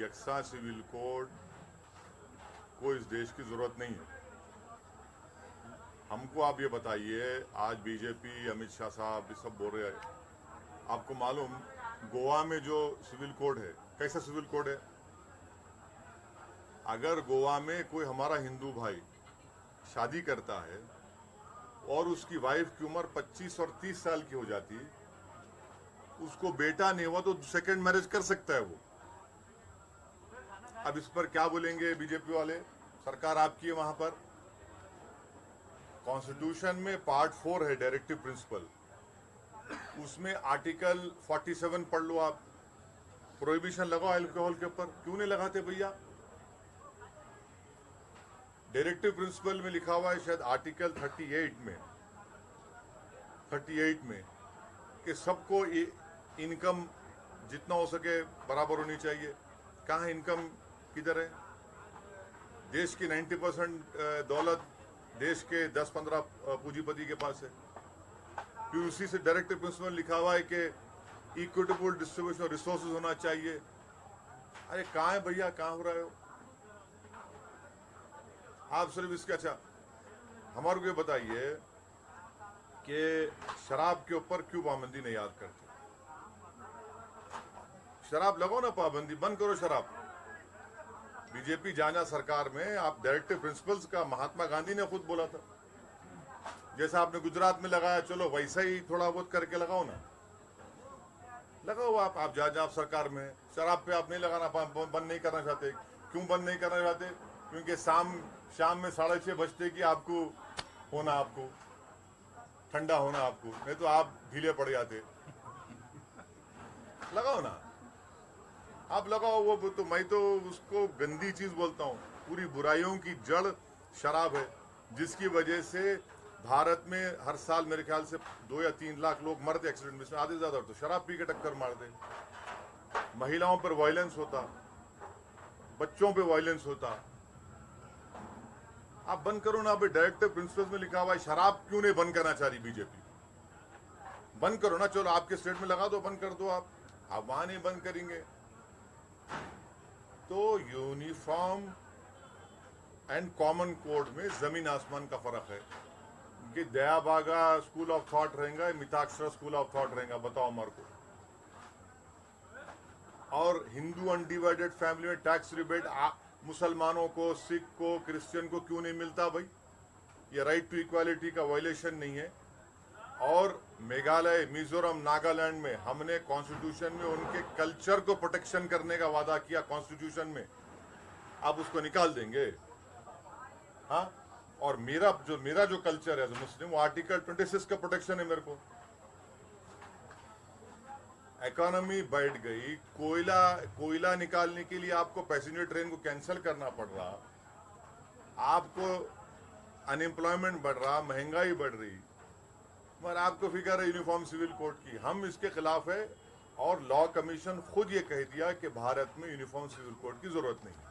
यकसा civil code को इस देश की जरूरत नहीं है। हमको आप ये बताइए, आज बीजेपी अमित शाह साहब ये सब बोल रहे हैं, आपको मालूम गोवा में जो सिविल कोड है कैसा सिविल कोड है? अगर गोवा में कोई हमारा हिंदू भाई शादी करता है और उसकी वाइफ की उम्र 25 और 30 साल की हो जाती, उसको बेटा नहीं हुआ तो सेकंड मैरिज कर सकता है वो। अब इस पर क्या बोलेंगे बीजेपी वाले? सरकार आपकी है वहां पर। कॉन्स्टिट्यूशन में पार्ट 4 है डायरेक्टिव प्रिंसिपल, उसमें आर्टिकल 47 पढ़ लो आप। प्रोहिबिशन लगाओ अल्कोहल के ऊपर, क्यों नहीं लगाते भैया? डायरेक्टिव प्रिंसिपल में लिखा हुआ है शायद आर्टिकल 38 में कि सबको इनकम जितना हो सके बराबर होनी चाहिए। कहाँ है इनकम? किधर है? देश की 90% दौलत देश के 10-15 पूंजीपति के पास है। फिर उसी से डायरेक्टिव प्रिंसिपल लिखा हुआ है कि इक्विटेबल डिस्ट्रीब्यूशन ऑफ रिसोर्सेज होना चाहिए। अरे कहाँ है भैया, कहाँ हो रहा हो आप? सिर्फ इसके अच्छा हमारे को ये बताइए कि शराब के ऊपर क्यों पाबंदी नहीं याद करते? शराब लगाओ ना पाबंदी, बंद करो शराब। बीजेपी जाना सरकार में आप डायरेक्टिव प्रिंसिपल्स का महात्मा गांधी ने खुद बोला था, जैसा आपने गुजरात में लगाया, चलो वैसा ही थोड़ा बहुत करके लगाओ ना, लगाओ आप जहाँ सरकार में। शराब पे आप नहीं लगाना, बंद नहीं करना चाहते। क्यों बंद नहीं करना चाहते? क्योंकि शाम में 6:30 बजते कि आपको ठंडा होना आपको, नहीं तो आप ढीले पड़ जाते। लगाओ ना, आप लगाओ। वो तो मैं तो उसको गंदी चीज बोलता हूँ। पूरी बुराइयों की जड़ शराब है, जिसकी वजह से भारत में हर साल मेरे ख्याल से 2 या 3 लाख लोग मरते एक्सीडेंट में, आधे ज्यादा तो शराब पी के टक्कर मार दे। महिलाओं पर वायलेंस होता, बच्चों पे वायलेंस होता। आप बंद करो ना। अभी डायरेक्टिव प्रिंसिपल्स में लिखा हुआ है, शराब क्यों नहीं बंद करना चाह रही बीजेपी? बंद करो ना, चलो आपके स्टेट में लगा दो, बंद कर दो आप वहां नहीं बंद करेंगे तो यूनिफॉर्म एंड कॉमन कोड में जमीन आसमान का फर्क है कि दयाबागा स्कूल ऑफ थॉट रहेगा, मिताक्षरा स्कूल ऑफ थॉट रहेगा, बताओ हमारे को। और हिंदू अनडिवाइडेड फैमिली में टैक्स रिबेट मुसलमानों को, सिख को, क्रिश्चियन को क्यों नहीं मिलता भाई? ये राइट टू इक्वालिटी का वायलेशन नहीं है? और मेघालय, मिजोरम, नागालैंड में हमने कॉन्स्टिट्यूशन में उनके कल्चर को प्रोटेक्शन करने का वादा किया कॉन्स्टिट्यूशन में, आप उसको निकाल देंगे? हाँ, और मेरा जो कल्चर है एज मुस्लिम, वो आर्टिकल 26 का प्रोटेक्शन है मेरे को। इकोनॉमी बढ़ गई, कोयला निकालने के लिए आपको पैसेंजर ट्रेन को कैंसिल करना पड़ रहा, आपको अनएम्प्लॉयमेंट बढ़ रहा, महंगाई बढ़ रही, मगर आपको फिक्र है यूनिफॉर्म सिविल कोड की। हम इसके खिलाफ है और लॉ कमीशन खुद ये कह दिया कि भारत में यूनिफॉर्म सिविल कोड की जरूरत नहीं है।